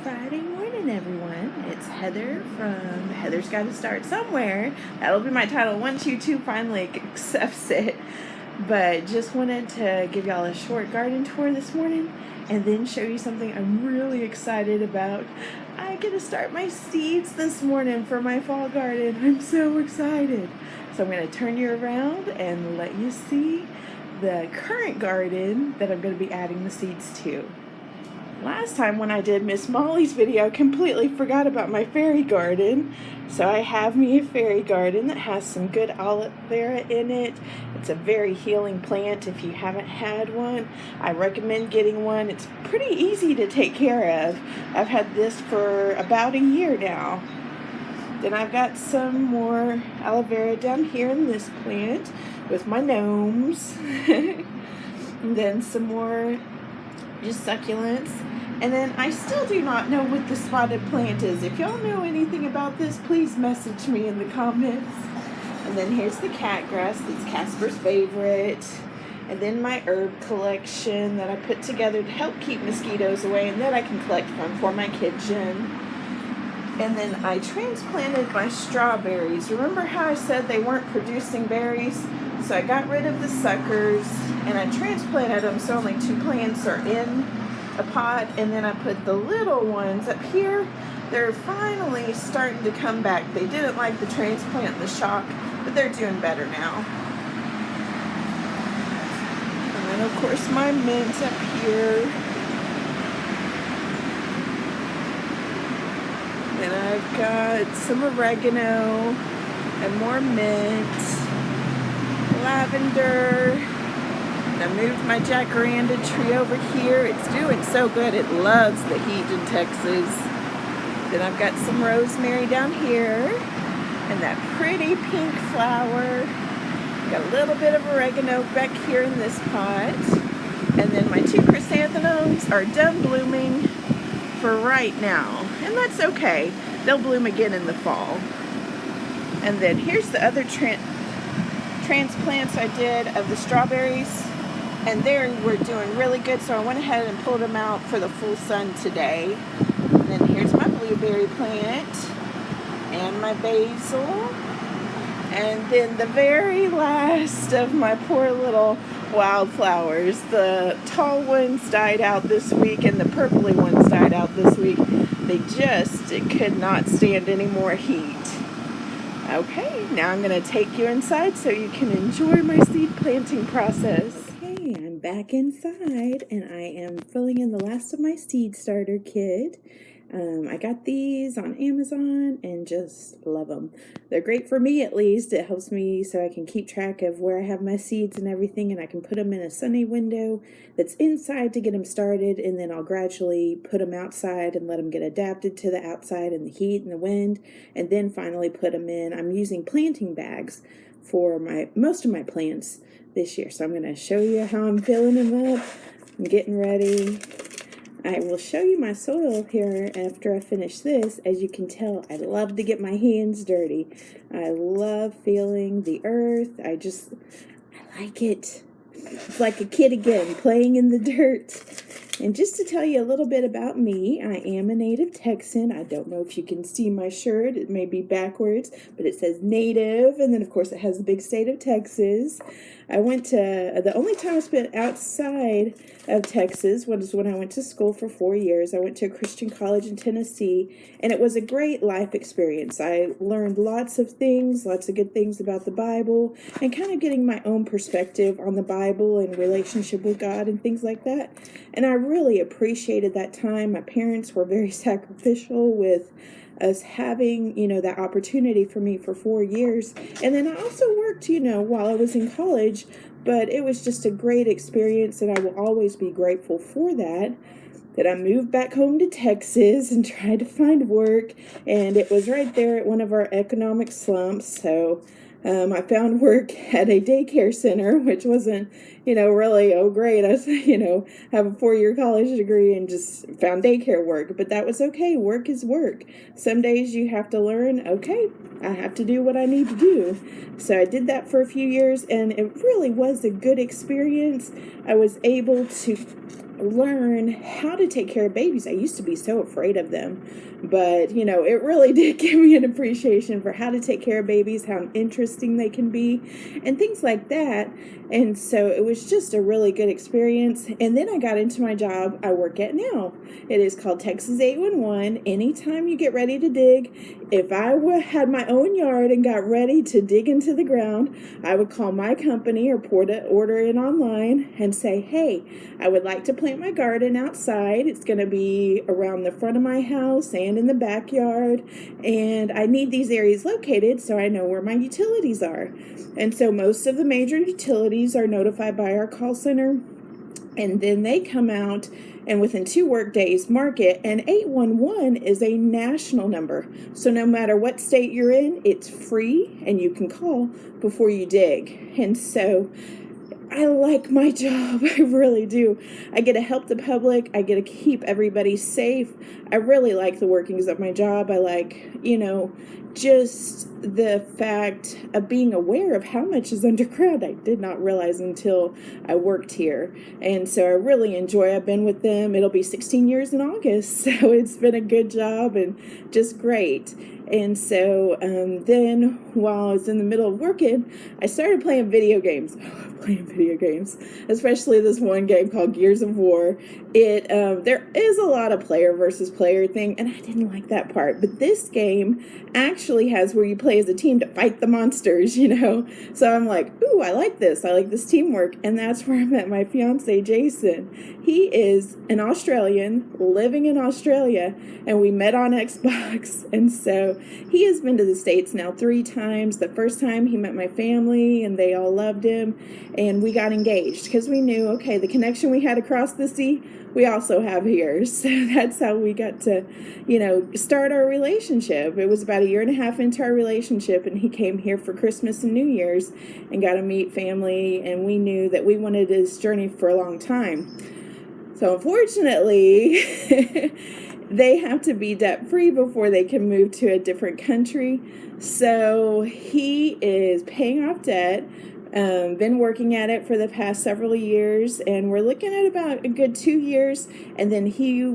Friday morning, everyone. It's Heather from Heather's Gotta Start Somewhere. That'll be my title. 122 finally accepts it. But just wanted to give y'all a short garden tour this morning and then show you something I'm really excited about. I get to start my seeds this morning for my fall garden. I'm so excited. So I'm going to turn you around and let you see the current garden that I'm going to be adding the seeds to. Last time when I did Miss Molly's video, I completely forgot about my fairy garden. So I have me a fairy garden that has some good aloe vera in it. It's a very healing plant. If you haven't had one, I recommend getting one. It's pretty easy to take care of. I've had this for about a year now. Then I've got some more aloe vera down here in this plant with my gnomes. And then some more just succulents. And then I still do not know what the spotted plant is. If y'all know anything about this, please message me in the comments. And then here's the catgrass that's Casper's favorite. And then my herb collection that I put together to help keep mosquitoes away and that I can collect from for my kitchen. And then I transplanted my strawberries. Remember how I said they weren't producing berries? So I got rid of the suckers and I transplanted them so only 2 plants are in a pot, and then I put the little ones up here. They're finally starting to come back. They didn't like the transplant, the shock, but they're doing better now. And then of course my mint up here. Then I've got some oregano and more mint, lavender. I moved my jacaranda tree over here. It's doing so good. It loves the heat in Texas. Then I've got some rosemary down here and that pretty pink flower. Got a little bit of oregano back here in this pot. And then my 2 chrysanthemums are done blooming for right now. And that's okay. They'll bloom again in the fall. And then here's the other transplants I did of the strawberries. And they were doing really good, so I went ahead and pulled them out for the full sun today. And then here's my blueberry plant and my basil. And then the very last of my poor little wildflowers. The tall ones died out this week and the purpley ones died out this week. They just could not stand any more heat. Okay, now I'm going to take you inside so you can enjoy my seed planting process. Okay, I'm back inside and I am filling in the last of my seed starter kit. I got these on Amazon and just love them. They're great for me, at least. It helps me so I can keep track of where I have my seeds and everything, and I can put them in a sunny window that's inside to get them started, and then I'll gradually put them outside and let them get adapted to the outside and the heat and the wind, and then finally put them in. I'm using planting bags for most of my plants this year, so I'm going to show you how I'm filling them up. I'm getting ready. I will show you my soil here after I finish this. As you can tell, I love to get my hands dirty. I love feeling the earth. I like it. It's like a kid again, playing in the dirt. And just to tell you a little bit about me, I am a native Texan. I don't know if you can see my shirt. It may be backwards, but it says native. And then, of course, it has the big state of Texas. The only time I spent outside of Texas was when I went to school for 4 years. I went to a Christian college in Tennessee, and it was a great life experience. I learned lots of things, lots of good things about the Bible, and kind of getting my own perspective on the Bible and relationship with God and things like that. And I really appreciated that time. My parents were very sacrificial with us having, that opportunity for me for 4 years. And then I also worked, while I was in college, but it was just a great experience, and I will always be grateful for that. That I moved back home to Texas and tried to find work, and it was right there at one of our economic slumps, so I found work at a daycare center, which wasn't, really, oh great, I was, have a 4-year college degree and just found daycare work, but that was okay. Work is work. Some days you have to learn, okay, I have to do what I need to do. So I did that for a few years, and it really was a good experience. I was able to learn how to take care of babies. I used to be so afraid of them, but it really did give me an appreciation for how to take care of babies, how interesting they can be, and things like that. And so it was just a really good experience. And then I got into my job I work at now. It is called Texas 811. Anytime you get ready to dig, if I had my own yard and got ready to dig into the ground, I would call my company or order it online and say, hey, I would like to plant my garden outside. It's going to be around the front of my house and in the backyard, and I need these areas located so I know where my utilities are. And so most of the major utilities are notified by our call center, and then they come out and within 2 work days mark it. And 811 is a national number, so no matter what state you're in, it's free and you can call before you dig. And so I like my job. I really do. I get to help the public. I get to keep everybody safe. I really like the workings of my job. I like, just the fact of being aware of how much is underground. I did not realize until I worked here. And so I really enjoy. I've been with them. It'll be 16 years in August. So it's been a good job and just great. And so then while I was in the middle of working, I started playing video games. I love playing video games, especially this one game called Gears of War. There is a lot of player versus player thing, and I didn't like that part. But this game actually has where you play as a team to fight the monsters, So I'm like, ooh, I like this. I like this teamwork. And that's where I met my fiance, Jason. He is an Australian living in Australia, and we met on Xbox. And so he has been to the States now 3 times. The first time he met my family, and they all loved him. And we got engaged because we knew, okay, the connection we had across the sea, we also have here. So that's how we got to, start our relationship. It was about 1.5 years into our relationship, and he came here for Christmas and New Year's and got to meet family, and we knew that we wanted this journey for a long time. So unfortunately, they have to be debt-free before they can move to a different country. So he is paying off debt. Been working at it for the past several years, and we're looking at about a good 2 years, and then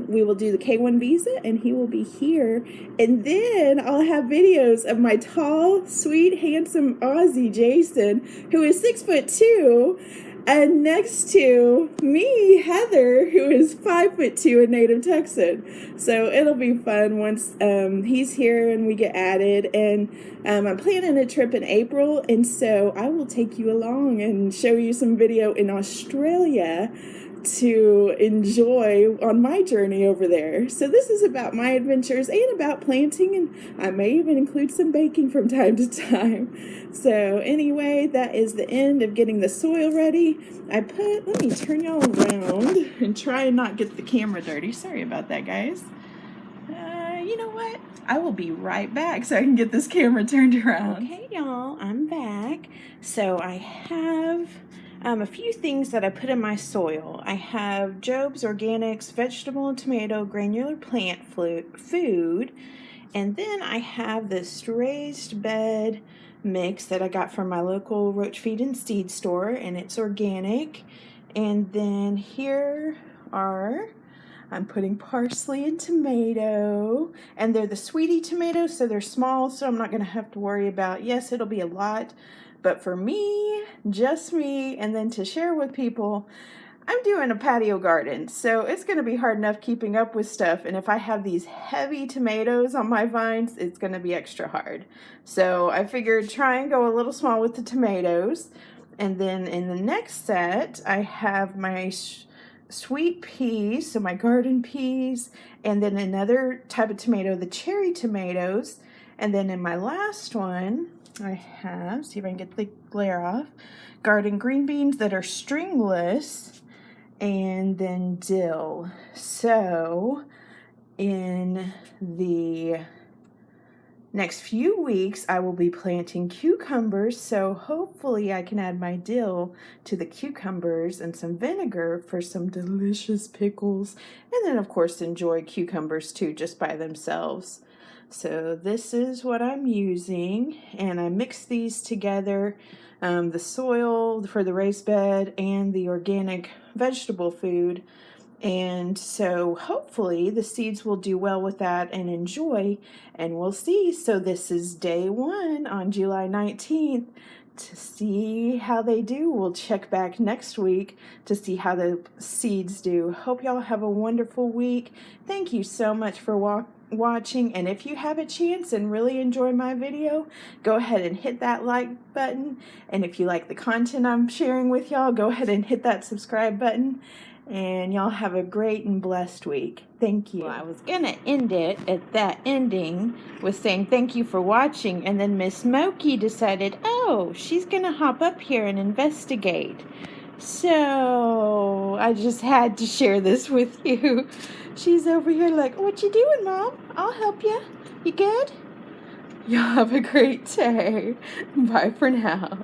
we will do the K1 visa, and he will be here, and then I'll have videos of my tall, sweet, handsome Aussie Jason, who is 6'2", and next to me, Heather, who is 5'2", a native Texan. So it'll be fun once he's here and we get added. And I'm planning a trip in April, and so I will take you along and show you some video in Australia to enjoy on my journey over there. So this is about my adventures and about planting, and I may even include some baking from time to time. So anyway, that is the end of getting the soil ready. Let me turn y'all around and try and not get the camera dirty. Sorry about that, guys. You know what? I will be right back so I can get this camera turned around. Okay, y'all, I'm back. So I have a few things that I put in my soil. I have Job's Organics vegetable and tomato granular plant food, and then I have this raised bed mix that I got from my local roach feed and seed store, and it's organic. And then here I'm putting parsley and tomato, and they're the sweetie tomatoes, so they're small, so I'm not going to have to worry about, yes, it'll be a lot, but for me, just me, and then to share with people, I'm doing a patio garden, so it's going to be hard enough keeping up with stuff, and if I have these heavy tomatoes on my vines, it's going to be extra hard. So I figured try and go a little small with the tomatoes, and then in the next set, I have my sweet peas, so my garden peas, and then another type of tomato, the cherry tomatoes, and then in my last one, I have, see if I can get the glare off, garden green beans that are stringless, and then dill. So in the next few weeks, I will be planting cucumbers, so hopefully I can add my dill to the cucumbers and some vinegar for some delicious pickles, and then of course enjoy cucumbers too just by themselves. So this is what I'm using, and I mix these together, the soil for the raised bed and the organic vegetable food, And so hopefully the seeds will do well with that and enjoy, and we'll see. So this is day 1 on July 19th. To see how they do, we'll check back next week to see how the seeds do. Hope y'all have a wonderful week. Thank you so much for watching, and if you have a chance and really enjoy my video, go ahead and hit that like button, and if you like the content I'm sharing with y'all, go ahead and hit that subscribe button. And y'all have a great and blessed week. Thank you. Well, I was going to end it at that ending with saying thank you for watching, and then Miss Moki decided, oh, she's going to hop up here and investigate. So I just had to share this with you. She's over here like, what you doing, Mom? I'll help you. You good? Y'all have a great day. Bye for now.